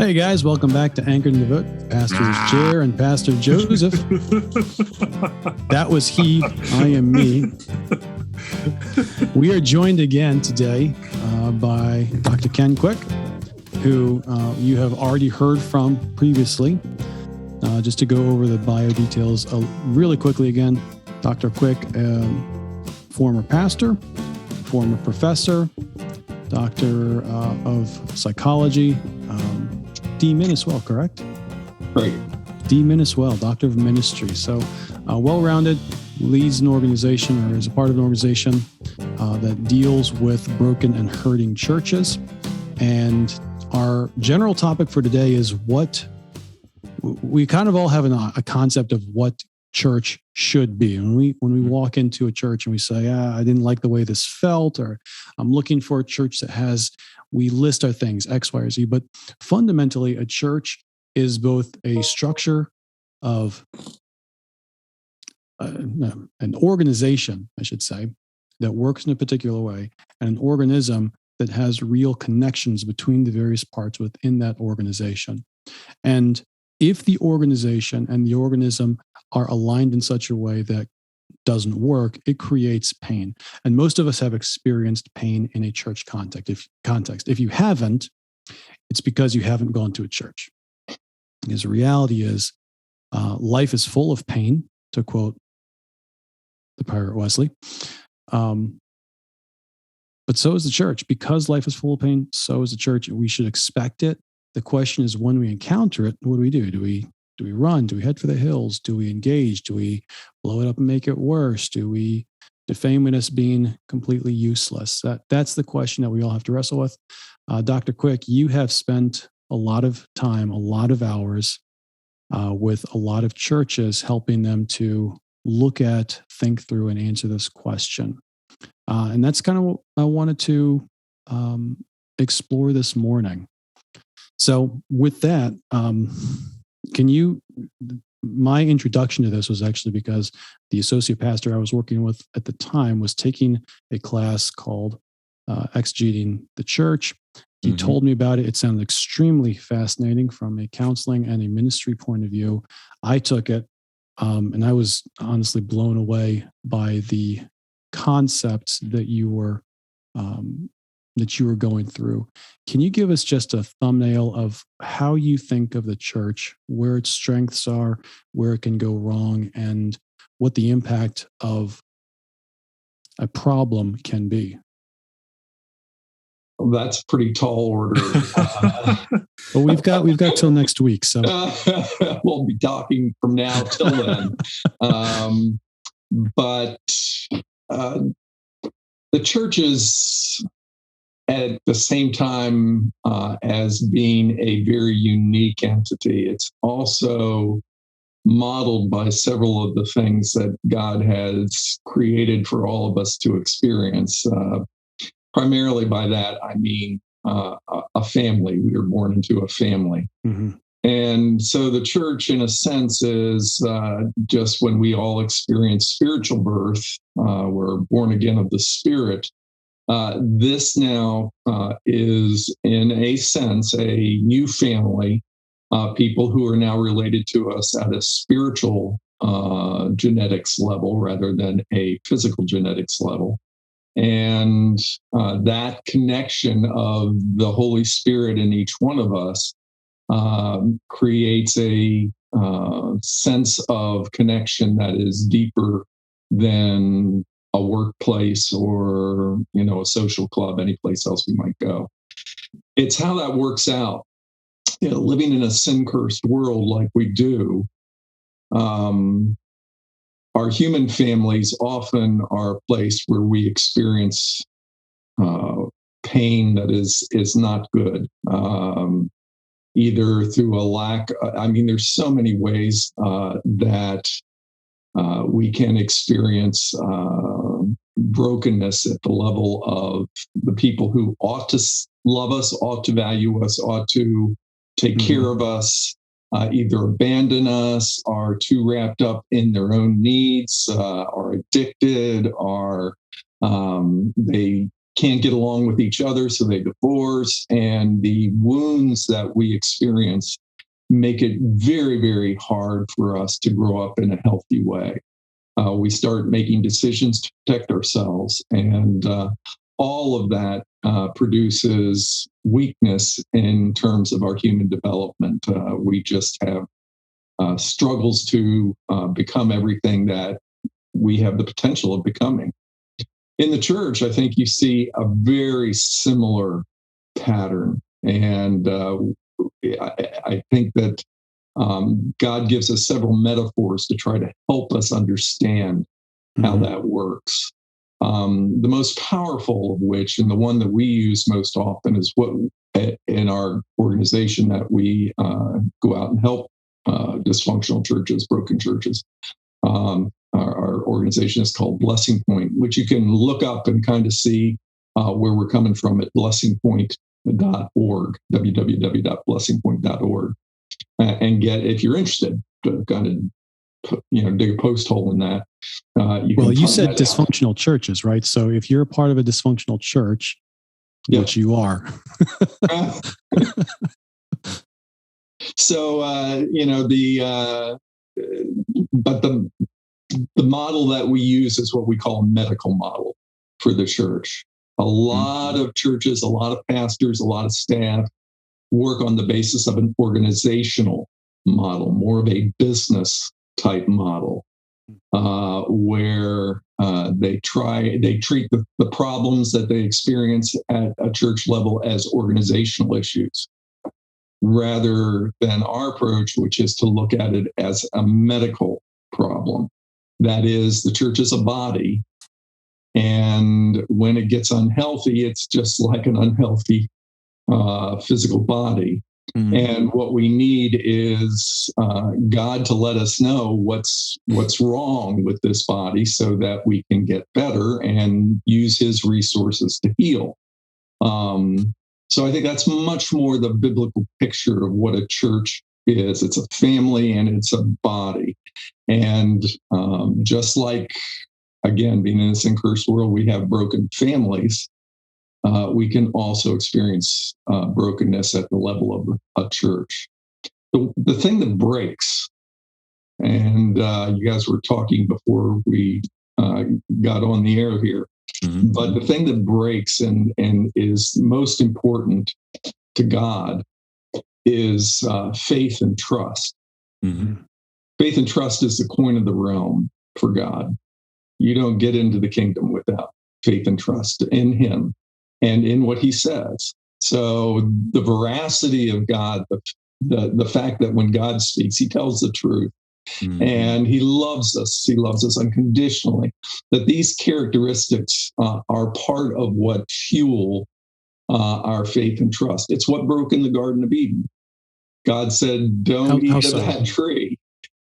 Hey guys, welcome back to Anchored in the Vote. Pastor's Chair and Pastor Joseph. That was he, I am me. We are joined again today by Dr. Ken Quick, who you have already heard from previously. Just to go over the bio details really quickly again, Dr. Quick, former pastor, former professor, doctor of psychology, D-Min as well, correct? Right. D-Min as well, doctor of ministry. So well-rounded, leads an organization or is a part of an organization that deals with broken and hurting churches. And our general topic for today is what we kind of all have a concept of what church should be. When we walk into a church and we say, I didn't like the way this felt, or I'm looking for a church that has, we list our things, X, Y, or Z. But fundamentally, a church is both a structure of an organization, I should say, that works in a particular way, and an organism that has real connections between the various parts within that organization. And if the organization and the organism are aligned in such a way that doesn't work, it creates pain. And most of us have experienced pain in a church context. If you haven't, it's because you haven't gone to a church. Because the reality is, life is full of pain, to quote the pirate Wesley. But so is the church. Because life is full of pain, so is the church. We should expect it. The question is, when we encounter it, what do? Do we run? Do we head for the hills? Do we engage? Do we blow it up and make it worse? Do we defame it as being completely useless? That's the question that we all have to wrestle with. Dr. Quick, you have spent a lot of time, a lot of hours with a lot of churches, helping them to look at, think through, and answer this question. And that's kind of what I wanted to explore this morning. So with that, my introduction to this was actually because the associate pastor I was working with at the time was taking a class called Exegeting the Church. He told me about it. It sounded extremely fascinating from a counseling and a ministry point of view. I took it, and I was honestly blown away by the concepts that you were going through. Can you give us just a thumbnail of how you think of the church, where its strengths are, where it can go wrong, and what the impact of a problem can be? Well, that's pretty tall order. But we've got till next week, so we'll be talking from now till then. But the church is, at the same time as being a very unique entity, it's also modeled by several of the things that God has created for all of us to experience. Primarily by that, I mean a family. We were born into a family. Mm-hmm. And so the church, in a sense, is just when we all experience spiritual birth, we're born again of the Spirit. This now is, in a sense, a new family, people who are now related to us at a spiritual genetics level rather than a physical genetics level. And that connection of the Holy Spirit in each one of us creates a sense of connection that is deeper than a workplace or, a social club, any place else we might go. It's how that works out. Living in a sin-cursed world like we do, our human families often are a place where we experience pain that is not good, either through a lack. There's so many ways that we can experience brokenness at the level of the people who ought to love us, ought to value us, ought to take care of us, either abandon us, are too wrapped up in their own needs, are addicted, are they can't get along with each other, so they divorce. And the wounds that we experience make it very, very hard for us to grow up in a healthy way. We start making decisions to protect ourselves, and all of that produces weakness in terms of our human development. We just have struggles to become everything that we have the potential of becoming. In the church, I think you see a very similar pattern. And I think that God gives us several metaphors to try to help us understand how that works. The most powerful of which, and the one that we use most often, is what in our organization that we go out and help dysfunctional churches, broken churches. Our organization is called Blessing Point, which you can look up and kind of see where we're coming from at blessingpoint.org, www.blessingpoint.org, and get, if you're interested, to kind of dig a post hole in that. You said dysfunctional churches, right? So if you're a part of a dysfunctional church, which you are. So, but the model that we use is what we call a medical model for the church. A lot of churches, a lot of pastors, a lot of staff work on the basis of an organizational model, more of a business type model, where they treat the problems that they experience at a church level as organizational issues, rather than our approach, which is to look at it as a medical problem. That is, the church is a body, and when it gets unhealthy, it's just like an unhealthy physical body. And what we need is God to let us know what's wrong with this body, so that we can get better and use His resources to heal. So I think that's much more the biblical picture of what a church is. It's a family and it's a body. And just like, again, being in this cursed world, we have broken families. We can also experience brokenness at the level of a church. The thing that breaks, and you guys were talking before we got on the air here, but the thing that breaks and is most important to God is faith and trust. Faith and trust is the coin of the realm for God. You don't get into the kingdom without faith and trust in Him and in what He says. So the veracity of God, the fact that when God speaks, He tells the truth, and He loves us. He loves us unconditionally. That these characteristics are part of what fuel our faith and trust. It's what broke in the Garden of Eden. God said, "Don't eat of that tree.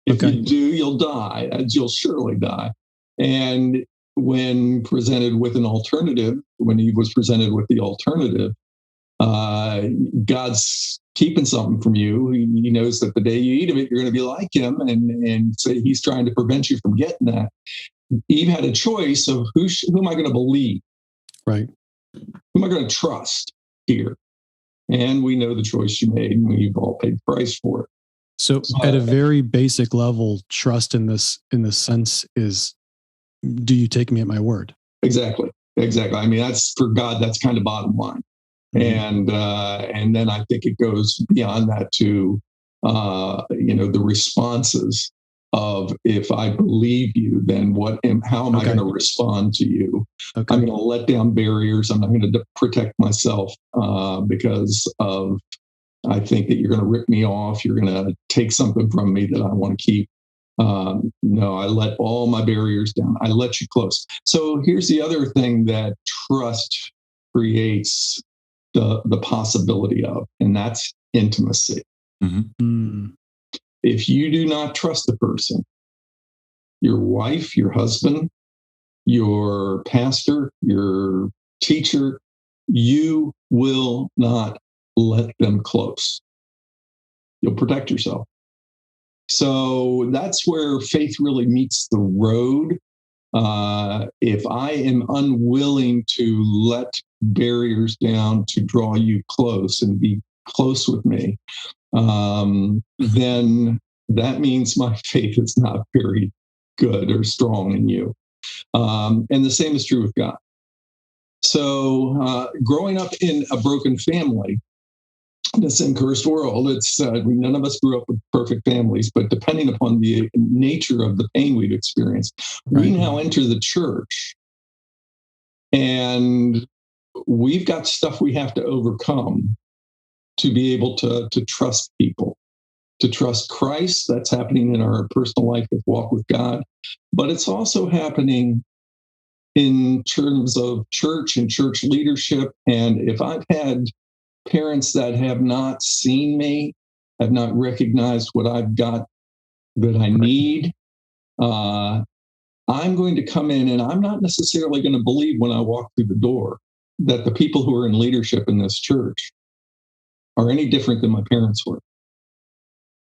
If you do, you'll die. You'll surely die." And when presented with an alternative, when Eve was presented with the alternative, God's keeping something from you. He knows that the day you eat of it, you're going to be like Him, and so He's trying to prevent you from getting that. Eve had a choice of who am I going to believe? Right. Who am I going to trust here? And we know the choice she made, and we've all paid the price for it. So at a very basic level, trust in this sense is, do you take me at my word? Exactly. I mean, that's for God, that's kind of bottom line. And then I think it goes beyond that to the responses of, if I believe you, then how am I going to respond to you? I'm going to let down barriers. I'm not going to protect myself because of, I think that you're going to rip me off. You're going to take something from me that I want to keep. No, I let all my barriers down. I let you close. So here's the other thing that trust creates the possibility of, and that's intimacy. If you do not trust the person, your wife, your husband, your pastor, your teacher, you will not let them close. You'll protect yourself. So that's where faith really meets the road. If I am unwilling to let barriers down to draw you close and be close with me, then that means my faith is not very good or strong in you. And the same is true with God. So growing up in a broken family, this cursed world, it's none of us grew up with perfect families, but depending upon the nature of the pain we've experienced, we now enter the church, and we've got stuff we have to overcome to be able to trust people, to trust Christ. That's happening in our personal life with walk with God, but it's also happening in terms of church and church leadership. And if I've had parents that have not seen me, have not recognized what I've got that I need, I'm going to come in, and I'm not necessarily going to believe when I walk through the door that the people who are in leadership in this church are any different than my parents were.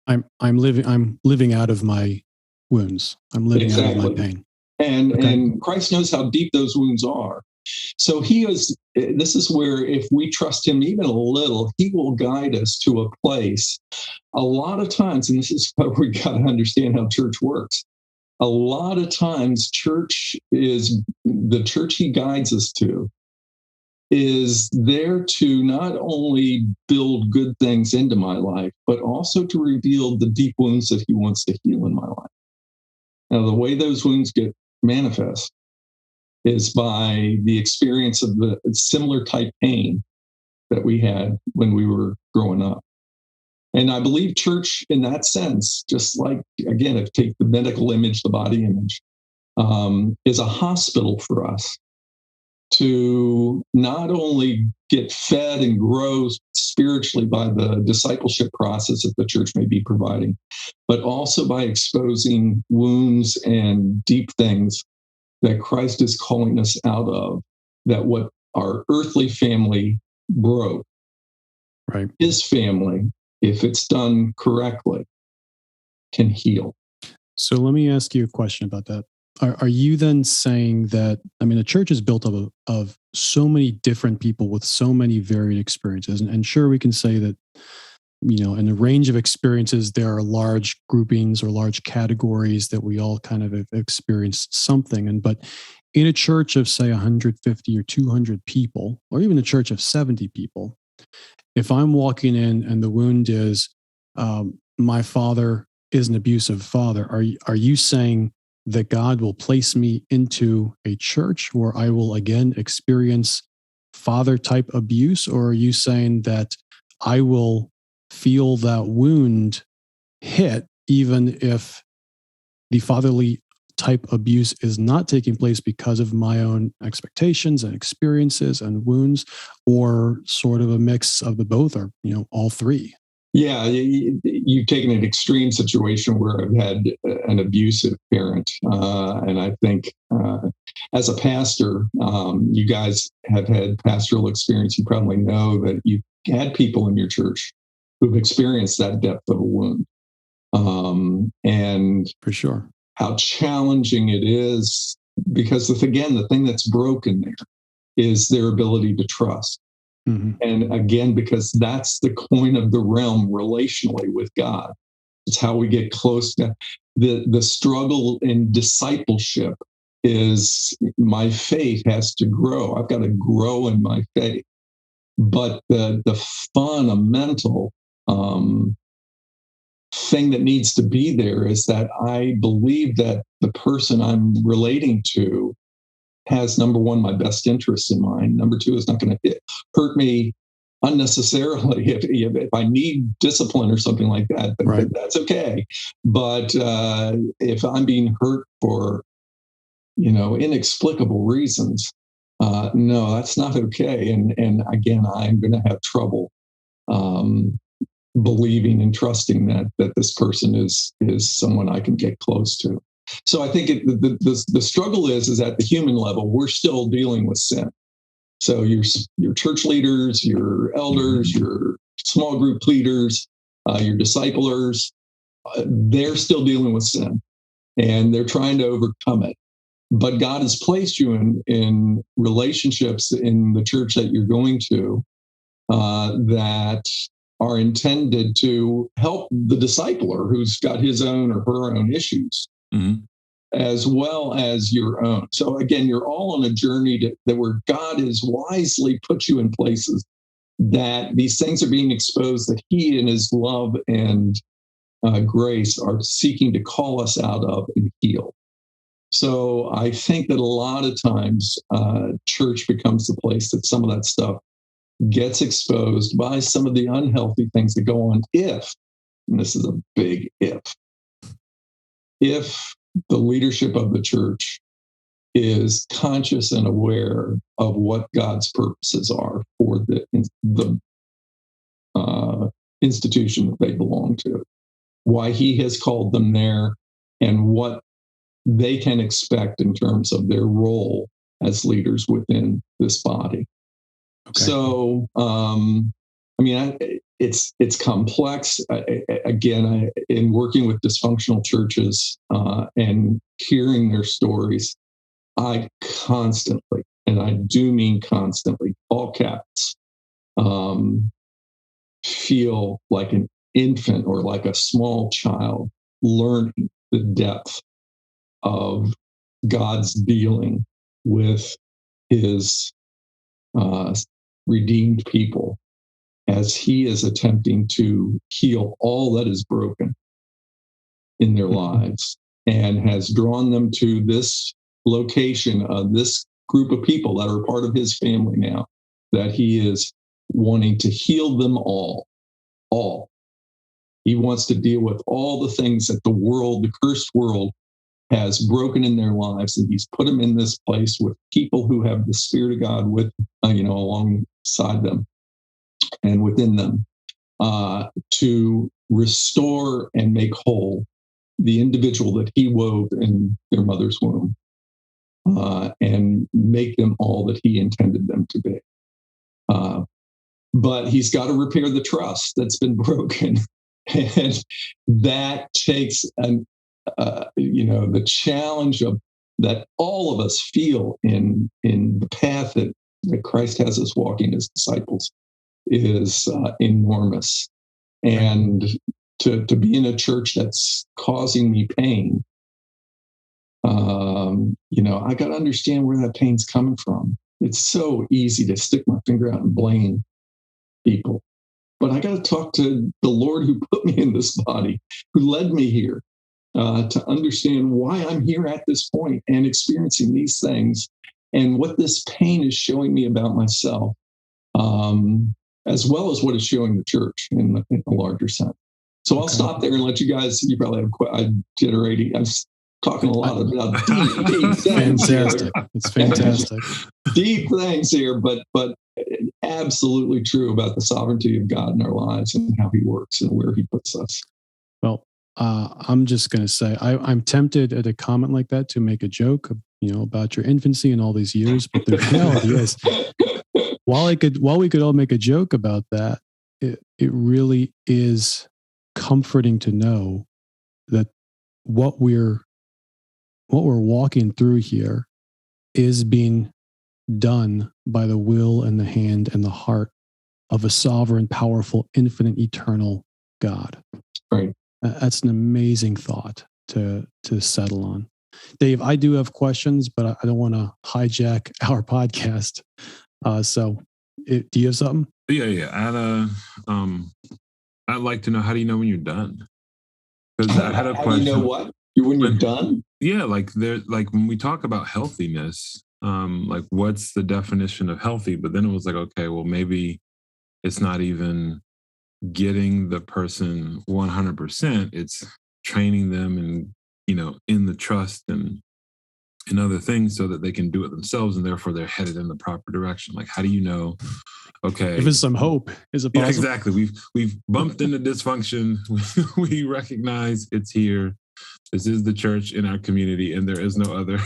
I'm living out of my wounds. I'm living out of my pain. And Christ knows how deep those wounds are. So this is where if we trust him even a little, he will guide us to a place. A lot of times, and this is what we got to understand how church works. A lot of times the church he guides us to is there to not only build good things into my life, but also to reveal the deep wounds that he wants to heal in my life. Now, the way those wounds get manifest is by the experience of the similar type pain that we had when we were growing up. And I believe church in that sense, just like, again, if you take the medical image, the body image, is a hospital for us to not only get fed and grow spiritually by the discipleship process that the church may be providing, but also by exposing wounds and deep things that Christ is calling us out of, that what our earthly family broke, right, his family, if it's done correctly, can heal. So let me ask you a question about that. Are you then saying that, I mean, the church is built up of so many different people with so many varied experiences. And sure, we can say that, in a range of experiences, there are large groupings or large categories that we all kind of have experienced something. But in a church of, say, 150 or 200 people, or even a church of 70 people, if I'm walking in and the wound is, my father is an abusive father, are you saying that God will place me into a church where I will again experience father type abuse? Or are you saying that I will feel that wound hit even if the fatherly type abuse is not taking place because of my own expectations and experiences and wounds, or sort of a mix of the both, or, all three? Yeah, you've taken an extreme situation where I've had an abusive parent. And I think as a pastor, you guys have had pastoral experience. You probably know that you've had people in your church who've experienced that depth of a wound. And for sure, how challenging it is, because the thing that's broken there is their ability to trust. Mm-hmm. And again, because that's the coin of the realm relationally with God. It's how we get close to the struggle in discipleship is my faith has to grow. I've got to grow in my faith. But the fundamental thing that needs to be there is that I believe that the person I'm relating to has, number one, my best interests in mind. Number two, is not going to hurt me unnecessarily. If I need discipline or something like that, right, that's okay. But if I'm being hurt for, inexplicable reasons, no, that's not okay. And again, I'm going to have trouble believing and trusting that this person is someone I can get close to. So I think the struggle is at the human level, we're still dealing with sin. So your church leaders, your elders, your small group leaders, your disciplers, they're still dealing with sin, and they're trying to overcome it. but God has placed you in relationships in the church that you're going to that are intended to help the discipler who's got his own or her own issues, as well as your own. So again, you're all on a journey that where God has wisely put you in places that these things are being exposed, that He in His love and grace are seeking to call us out of and heal. So I think that a lot of times church becomes the place that some of that stuff gets exposed by some of the unhealthy things that go on if, and this is a big if the leadership of the church is conscious and aware of what God's purposes are for the institution that they belong to, why He has called them there, and what they can expect in terms of their role as leaders within this body. Okay. So, it's complex. Again, in working with dysfunctional churches and hearing their stories, I constantly, and I do mean constantly, all caps, feel like an infant or like a small child learning the depth of God's dealing with His redeemed people as He is attempting to heal all that is broken in their lives, and has drawn them to this location of this group of people that are part of His family now, that He is wanting to heal them all. He wants to deal with all the things that the world, the cursed world, has broken in their lives, and He's put them in this place with people who have the Spirit of God with, alongside them and within them, to restore and make whole the individual that He wove in their mother's womb, and make them all that He intended them to be. But He's got to repair the trust that's been broken, and that takes the challenge of that all of us feel in the path that Christ has us walking as disciples is enormous. And to be in a church that's causing me pain, I got to understand where that pain's coming from. It's so easy to stick my finger out and blame people, but I got to talk to the Lord who put me in this body, who led me here, to understand why I'm here at this point and experiencing these things, and what this pain is showing me about myself, as well as what it's showing the church in a larger sense. So I'll stop there and let you guys. You probably have generating. I'm talking a lot about deep things. Fantastic! It's fantastic. Deep things here, but absolutely true about the sovereignty of God in our lives and how He works and where He puts us. Well, I'm just going to say I'm tempted at a comment like that to make a joke, about your infancy and all these years. But the reality is, while we could all make a joke about that, it really is comforting to know that what we're walking through here is being done by the will and the hand and the heart of a sovereign, powerful, infinite, eternal God. Right. That's an amazing thought to settle on. Dave, I do have questions, but I don't want to hijack our podcast. Do you have something? Yeah. I'd like to know, how do you know when you're done? Because I had a question. How do you know what? When you're done? Yeah, like when we talk about healthiness, like what's the definition of healthy? But then it was like, okay, well, maybe it's not even getting the person 100%. It's training them and, in the trust and other things so that they can do it themselves, and therefore they're headed in the proper direction. Like, how do you know? Okay, if there's some hope, is it possible? Yeah, exactly. We've bumped into dysfunction. We recognize it's here. This is the church in our community, and there is no other.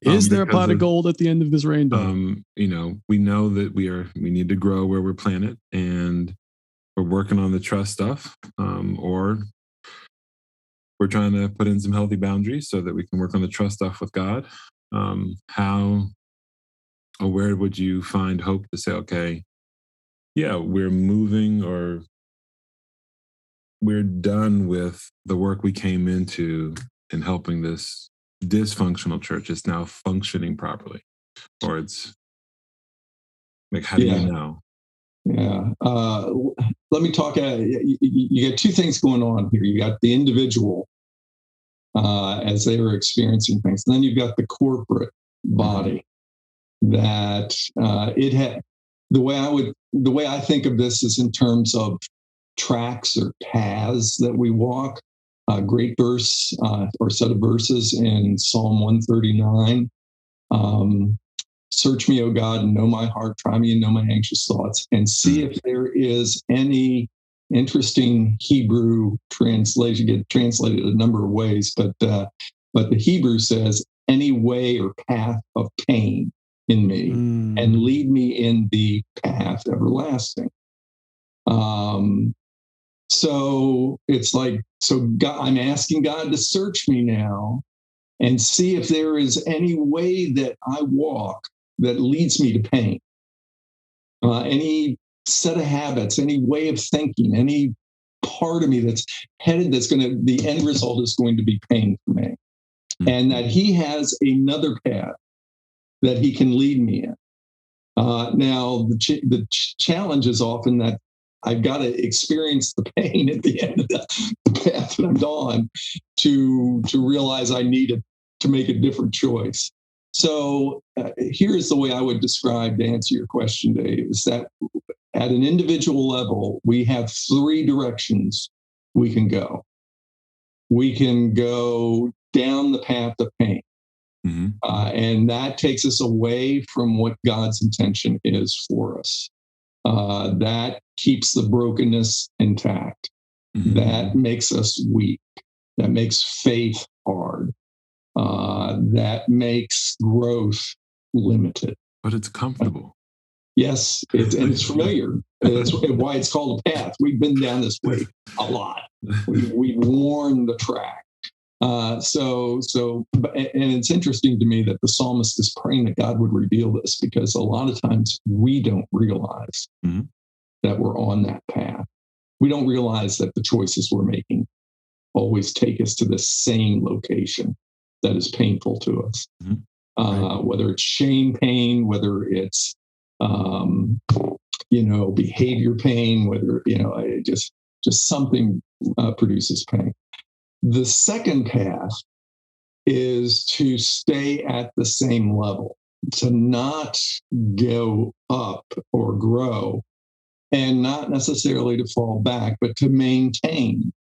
Is there a pot of gold at the end of this rainbow? We know that we need to grow where we're planted, and we're working on the trust stuff. Or we're trying to put in some healthy boundaries so that we can work on the trust stuff with God. How or where would you find hope to say, okay, yeah, we're moving, or we're done with the work we came into in helping this dysfunctional church. It's now functioning properly, or it's like, how do you know? Yeah. Let me talk. You got two things going on here. You got the individual as they were experiencing things, and then you've got the corporate body that it had. The way I think of this is in terms of tracks or paths that we walk. Great verse or set of verses in Psalm 139. Search me, O God, and know my heart. Try me and know my anxious thoughts, and see if there is any interesting Hebrew translation. Get translated a number of ways, but the Hebrew says, any way or path of pain in me, and lead me in the path everlasting. So it's like, God, I'm asking God to search me now and see if there is any way that I walk that leads me to pain. Any set of habits, any way of thinking, any part of me that's headed, the end result is going to be pain for me. And that he has another path that he can lead me in. Now, the challenge is often that I've got to experience the pain at the end of the path that I'm on to realize I need to make a different choice. So here's the way I would describe, to answer your question, Dave, is that at an individual level, we have three directions we can go. We can go down the path of pain. And that takes us away from what God's intention is for us. That keeps the brokenness intact. That makes us weak. That makes faith hard. That makes growth limited. But it's comfortable. Yes, it's familiar. That's why it's called a path. We've been down this way a lot. We've worn the track. And it's interesting to me that the psalmist is praying that God would reveal this, because a lot of times we don't realize that we're on that path. We don't realize that the choices we're making always take us to the same location that is painful to us. Whether it's shame pain, whether it's behavior pain, whether just something produces pain. The second path is to stay at the same level, to not go up or grow, and not necessarily to fall back, but to maintain.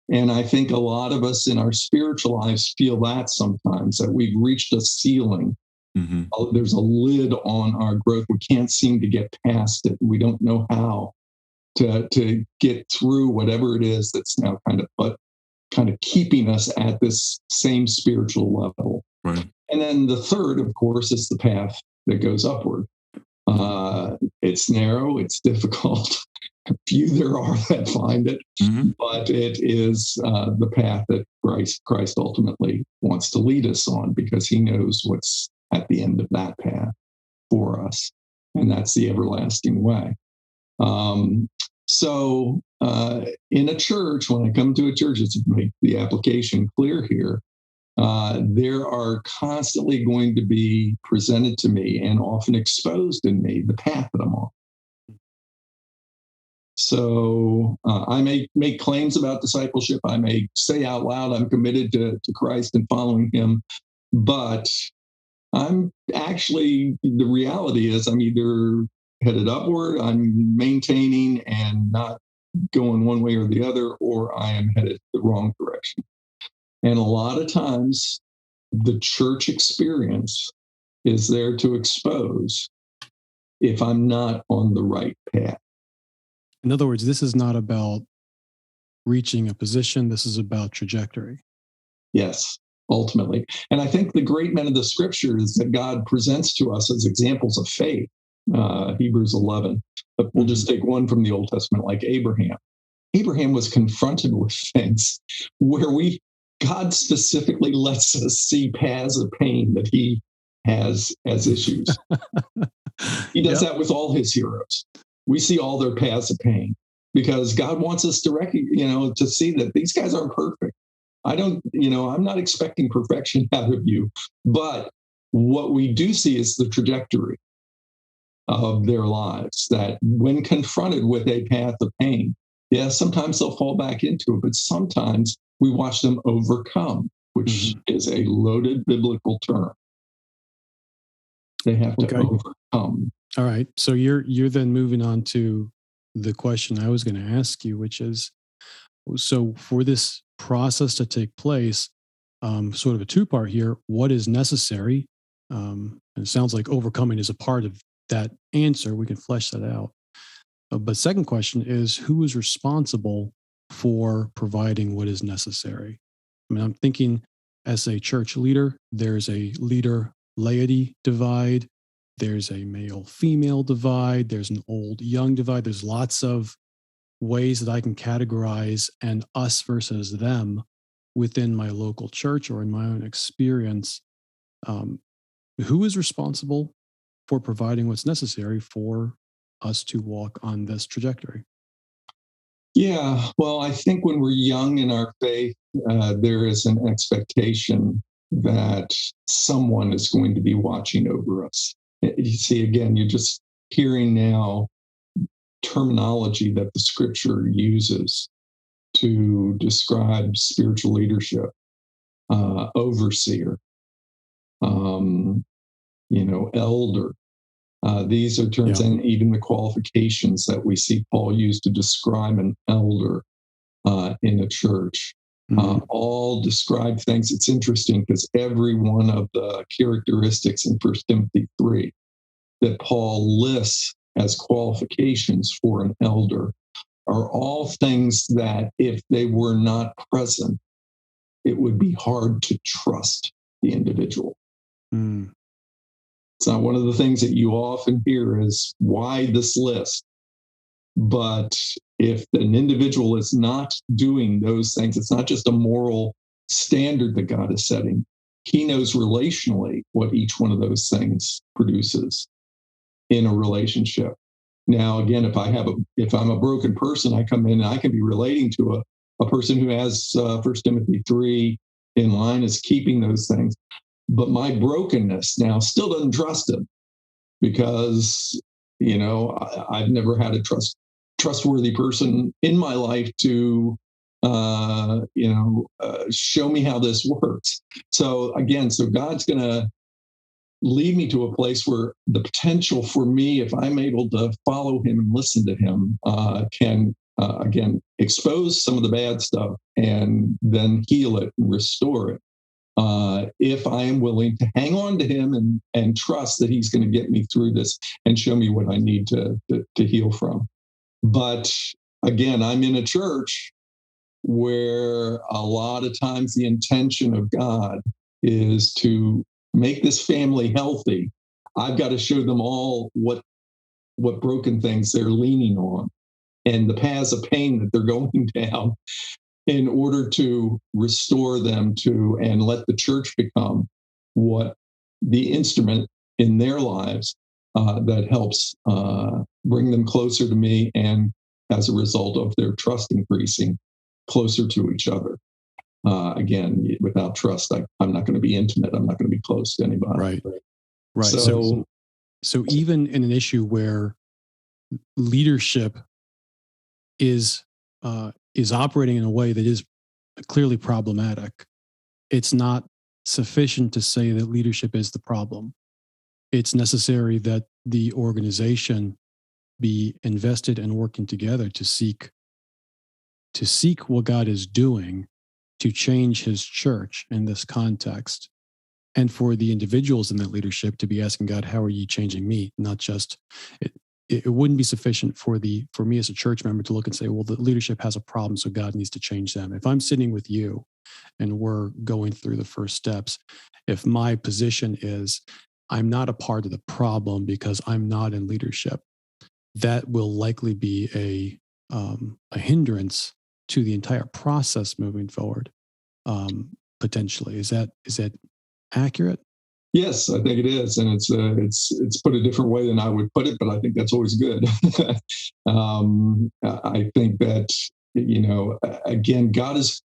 And I think a lot of us in our spiritual lives feel that sometimes, that we've reached a ceiling. There's a lid on our growth. We can't seem to get past it. We don't know how to get through whatever it is that's now kind of keeping us at this same spiritual level. Right. And then the third, of course, is the path that goes upward. It's narrow, it's difficult. Few there are that find it, but it is the path that Christ ultimately wants to lead us on, because he knows what's at the end of that path for us. And that's the everlasting way. So in a church, when I come to a church, to make the application clear here, there are constantly going to be presented to me and often exposed in me the path that I'm on. So I may make claims about discipleship. I may say out loud I'm committed to Christ and following him, but I'm actually, the reality is I'm either headed upward, I'm maintaining and not going one way or the other, or I am headed the wrong direction. And a lot of times the church experience is there to expose if I'm not on the right path. In other words, this is not about reaching a position. This is about trajectory. Yes, ultimately. And I think the great men of the scriptures that God presents to us as examples of faith, Hebrews 11, but we'll just take one from the Old Testament, like Abraham. Abraham was confronted with things where we God specifically lets us see paths of pain that he has as issues. He does that with all his heroes. We see all their paths of pain because God wants us to recognize, to see that these guys aren't perfect. I'm not expecting perfection out of you, but what we do see is the trajectory of their lives, that when confronted with a path of pain, sometimes they'll fall back into it, but sometimes we watch them overcome, which is a loaded biblical term. They have to overcome. All right. So you're then moving on to the question I was going to ask you, which is, so for this process to take place, sort of a two-part here, what is necessary? And it sounds like overcoming is a part of that answer. We can flesh that out. But second question is, who is responsible for providing what is necessary? I mean, I'm thinking as a church leader, there's a leader-laity divide. There's a male-female divide. There's an old-young divide. There's lots of ways that I can categorize an us versus them within my local church or in my own experience. Who is responsible for providing what's necessary for us to walk on this trajectory? Yeah, well, I think when we're young in our faith, there is an expectation that someone is going to be watching over us. You see, again, you're just hearing now terminology that the scripture uses to describe spiritual leadership, overseer, elder. These are terms, and even the qualifications that we see Paul use to describe an elder in a church, all describe things. It's interesting because every one of the characteristics in 1 Timothy 3 that Paul lists as qualifications for an elder are all things that if they were not present, it would be hard to trust the individual. It's not one of the things that you often hear is why this list. But if an individual is not doing those things, it's not just a moral standard that God is setting. He knows relationally what each one of those things produces in a relationship. Now, again, if I'm a broken person, I come in and I can be relating to a person who has 1 Timothy 3 in line as keeping those things. But my brokenness now still doesn't trust him because, I've never had a trustworthy person in my life to, show me how this works. So God's going to lead me to a place where the potential for me, if I'm able to follow him and listen to him, can, expose some of the bad stuff and then heal it and restore it. If I am willing to hang on to him and trust that he's going to get me through this and show me what I need to heal from. But again, I'm in a church where a lot of times the intention of God is to make this family healthy. I've got to show them all what broken things they're leaning on and the paths of pain that they're going down in order to restore them to and let the church become what the instrument in their lives that helps bring them closer to me, and as a result of their trust increasing, closer to each other. Again, without trust, I'm not going to be intimate. I'm not going to be close to anybody. Right. So even in an issue where leadership is operating in a way that is clearly problematic, it's not sufficient to say that leadership is the problem. It's necessary that the organization be invested and working together to seek what God is doing to change his church in this context. And for the individuals in that leadership to be asking God, how are you changing me? Not just, it wouldn't be sufficient for me as a church member to look and say, well, the leadership has a problem, so God needs to change them. If I'm sitting with you and we're going through the first steps, if my position is, I'm not a part of the problem because I'm not in leadership, that will likely be a hindrance to the entire process moving forward. potentially. Is that accurate? Yes, I think it is, and it's put a different way than I would put it, but I think that's always good. I think that, again, God is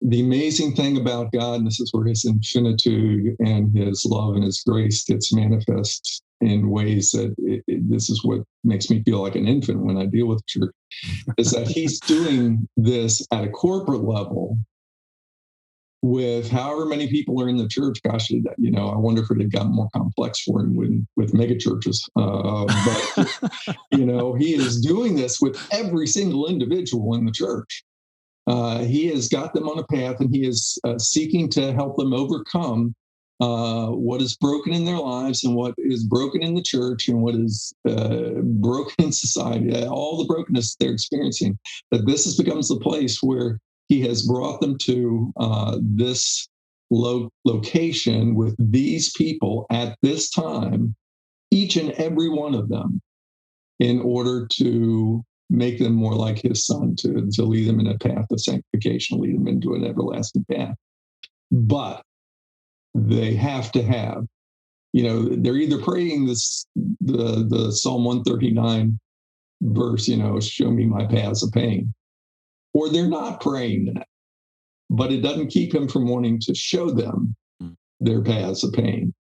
the amazing thing about God, and this is where His infinitude and His love and His grace gets manifest in ways that this is what makes me feel like an infant when I deal with church, is that He's doing this at a corporate level with however many people are in the church. Gosh, I wonder if it had gotten more complex for him with mega churches. But he is doing this with every single individual in the church. He has got them on a path, and He is seeking to help them overcome what is broken in their lives and what is broken in the church and what is broken in society, all the brokenness they're experiencing. That this becomes the place where He has brought them to this location with these people at this time, each and every one of them, in order to make them more like His Son, to lead them in a path of sanctification, lead them into an everlasting path. But they have to have, they're either praying the Psalm 139 verse, show me my paths of pain, or they're not praying that. But it doesn't keep Him from wanting to show them their paths of pain.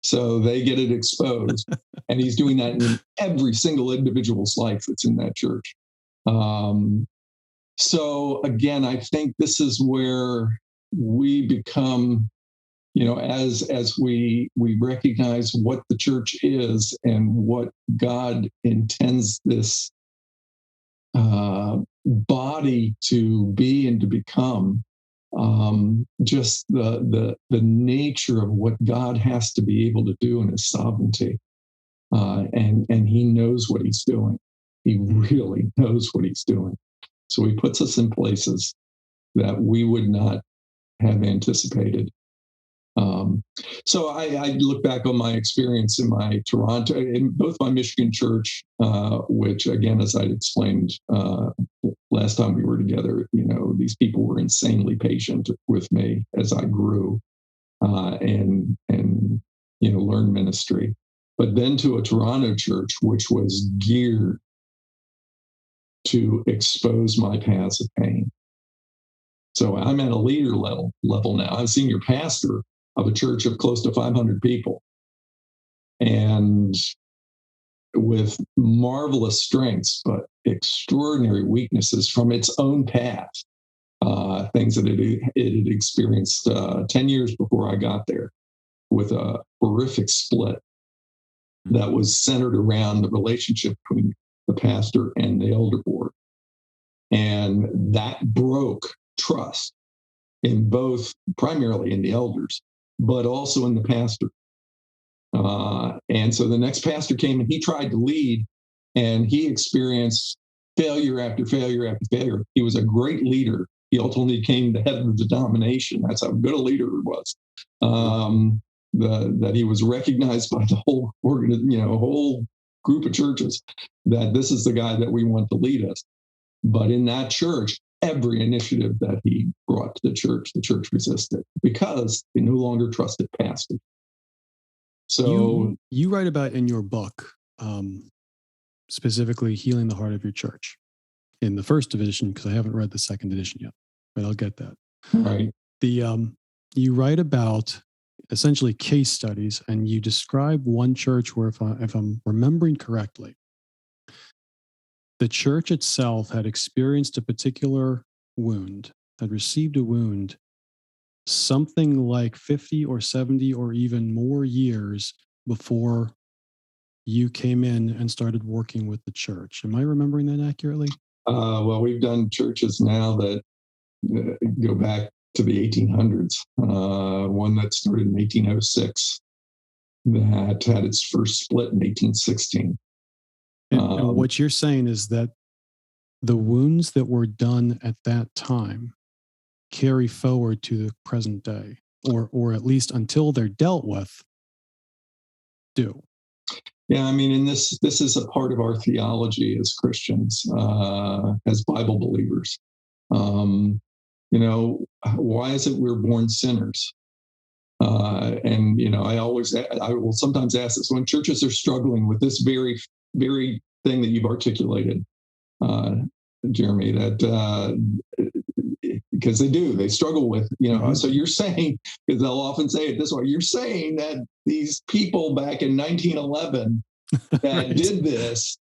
So they get it exposed. And He's doing that in every single individual's life that's in that church. So again, I think this is where we become, as we recognize what the church is and what God intends this body to be and to become, just the nature of what God has to be able to do in His sovereignty. And He knows what He's doing. He really knows what He's doing. So He puts us in places that we would not have anticipated. So I look back on my experience in my Toronto, in both my Michigan church, which again, as I'd explained last time we were together, these people were insanely patient with me as I grew and learned ministry. But then to a Toronto church, which was geared to expose my paths of pain. So I'm at a leader level now. I'm senior pastor of a church of close to 500 people, and with marvelous strengths, but extraordinary weaknesses from its own past, things that it had experienced 10 years before I got there, with a horrific split that was centered around the relationship between the pastor and the elder board. And that broke trust in both, primarily in the elders, but also in the pastor. And so the next pastor came and he tried to lead, and he experienced failure after failure after failure. He was a great leader. He ultimately became the head of the denomination. That's how good a leader he was. That he was recognized by the whole whole group of churches, that this is the guy that we want to lead us. But in that church, every initiative that he brought to the church resisted, because they no longer trusted pastor. So you write about in your book, specifically Healing the Heart of Your Church, in the first edition, because I haven't read the second edition yet, but I'll get that. Right. You write about essentially case studies, and you describe one church where, if I'm remembering correctly, the church itself had experienced a particular wound, had received a wound something like 50 or 70 or even more years before you came in and started working with the church. Am I remembering that accurately? Well, we've done churches now that go back to the 1800s. One that started in 1806 that had its first split in 1816. And what you're saying is that the wounds that were done at that time carry forward to the present day, or at least until they're dealt with, do. Yeah, I mean, and this is a part of our theology as Christians, as Bible believers. why is it we're born sinners? And I will sometimes ask this when churches are struggling with this very, very thing that you've articulated, Jeremy, that because they struggle with, mm-hmm. So you're saying, because they'll often say it this way, you're saying that these people back in 1911 that right. did this,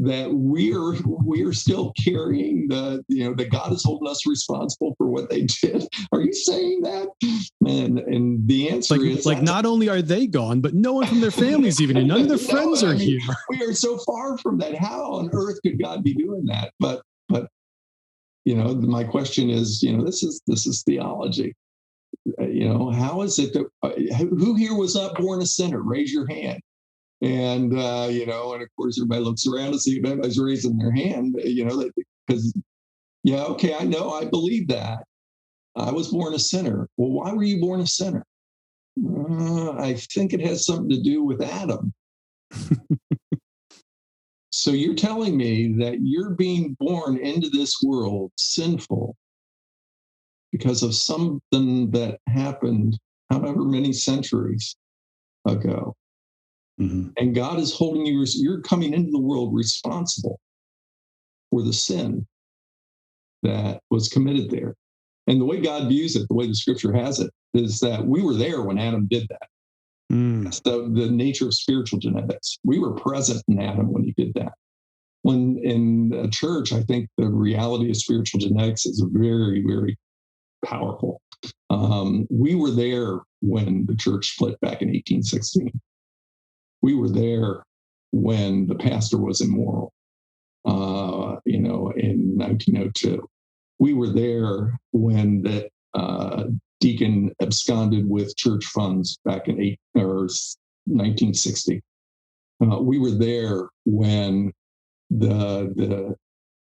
that we're still carrying that God is holding us responsible for what they did. Are you saying that? And the answer is not only are they gone, but no one from their families even, and none of their friends are here. We are so far from that. How on earth could God be doing that? But my question is, this is theology. How is it that who here was not born a sinner? Raise your hand. And, and of course, everybody looks around to see if anybody's raising their hand, because, okay, I know, I believe that. I was born a sinner. Well, why were you born a sinner? I think it has something to do with Adam. So you're telling me that you're being born into this world sinful because of something that happened however many centuries ago. Mm-hmm. And God is holding you're coming into the world responsible for the sin that was committed there. And the way God views it, the way the scripture has it, is that we were there when Adam did that. That's the nature of spiritual genetics. We were present in Adam when he did that. When in a church, I think the reality of spiritual genetics is very, very powerful. We were there when the church split back in 1816. We were there when the pastor was immoral, in 1902. We were there when the deacon absconded with church funds back in 1960. We were there when the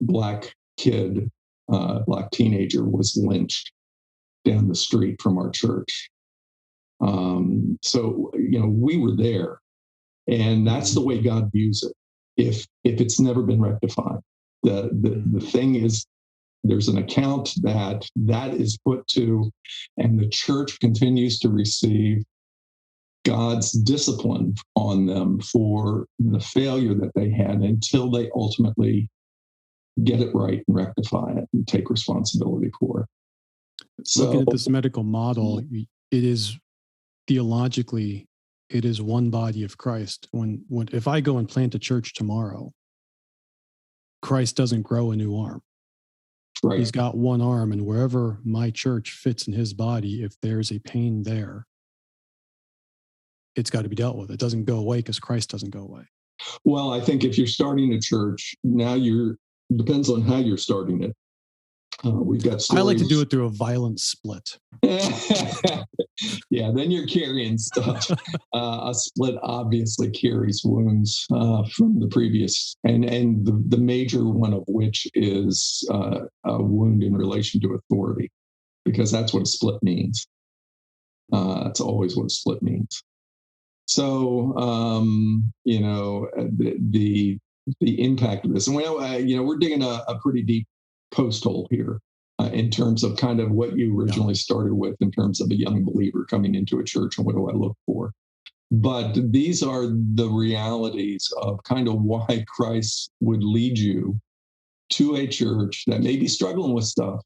black kid, black teenager, was lynched down the street from our church. So we were there. And that's the way God views it. If it's never been rectified, the thing is, there's an account that is put to, and the church continues to receive God's discipline on them for the failure that they had until they ultimately get it right and rectify it and take responsibility for it. So, looking at this medical model, it is theologically, it is one body of Christ. When if I go and plant a church tomorrow, Christ doesn't grow a new arm. Right. He's got one arm, and wherever my church fits in his body, if there's a pain there, it's got to be dealt with. It doesn't go away because Christ doesn't go away. Well, I think if you're starting a church, now depends on how you're starting it. We've got stories. I like to do it through a violent split. Yeah, then you're carrying stuff. A split obviously carries wounds from the previous, and the major one of which is a wound in relation to authority, because that's what a split means. That's always what a split means. So, the impact of this, and we're digging a pretty deep post hole here in terms of kind of what you originally started with in terms of a young believer coming into a church and what do I look for. But these are the realities of kind of why Christ would lead you to a church that may be struggling with stuff,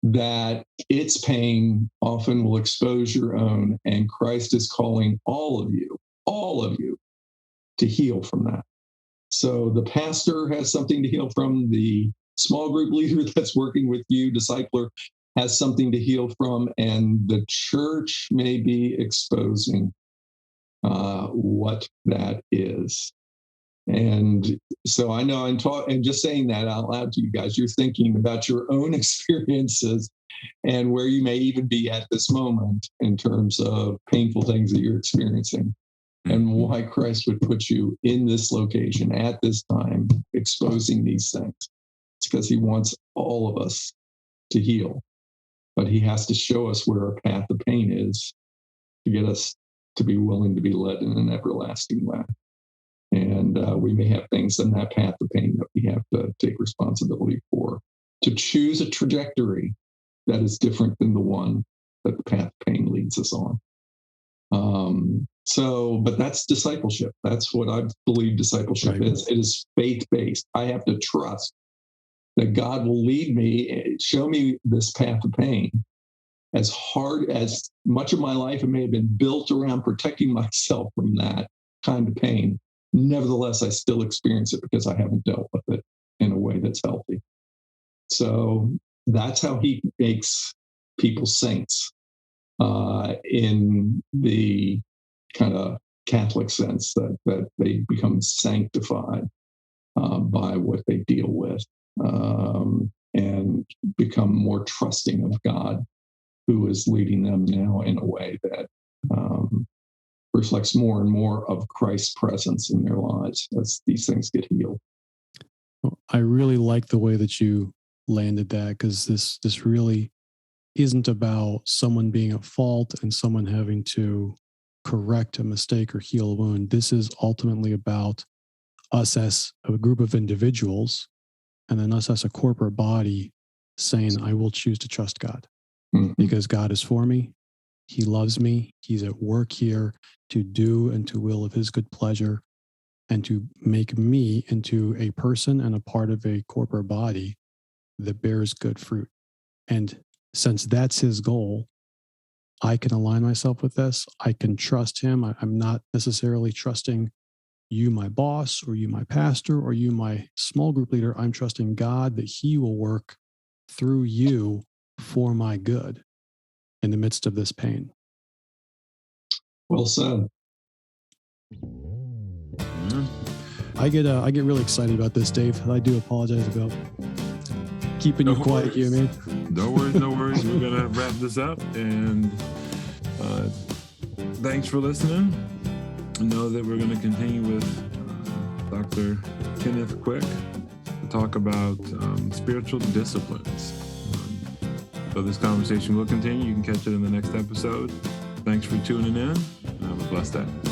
that its pain often will expose your own, and Christ is calling all of you to heal from that. So the pastor has something to heal from, the small group leader that's working with you, discipler, has something to heal from, and the church may be exposing what that is. And so I know and just saying that out loud to you guys, you're thinking about your own experiences and where you may even be at this moment in terms of painful things that you're experiencing, and why Christ would put you in this location at this time, exposing these things. It's because he wants all of us to heal, but he has to show us where our path of pain is to get us to be willing to be led in an everlasting way. And we may have things in that path of pain that we have to take responsibility for, to choose a trajectory that is different than the one that the path of pain leads us on. But that's discipleship. That's what I believe discipleship is. It is faith-based. I have to trust that God will lead me, show me this path of pain. As hard as much of my life, it may have been built around protecting myself from that kind of pain. Nevertheless, I still experience it because I haven't dealt with it in a way that's healthy. So that's how he makes people saints in the kind of Catholic sense, that they become sanctified by what they deal with, and become more trusting of God, who is leading them now in a way that reflects more and more of Christ's presence in their lives as these things get healed. Well, I really like the way that you landed that, because this really isn't about someone being at fault and someone having to correct a mistake or heal a wound. This is ultimately about us as a group of individuals, and then us as a corporate body saying, I will choose to trust God because God is for me. He loves me. He's at work here to do and to will of his good pleasure, and to make me into a person and a part of a corporate body that bears good fruit. And since that's his goal, I can align myself with this. I can trust him. I'm not necessarily trusting you, my boss, or you, my pastor, or you, my small group leader. I'm trusting God that he will work through you for my good in the midst of this pain. Well said. I get really excited about this, Dave. I do apologize about keeping you quiet here, man. No worries. We're gonna wrap this up, and thanks for listening. Know that we're gonna continue with Dr. Kenneth Quick to talk about spiritual disciplines. So this conversation will continue. You can catch it in the next episode. Thanks for tuning in, and have a blessed day.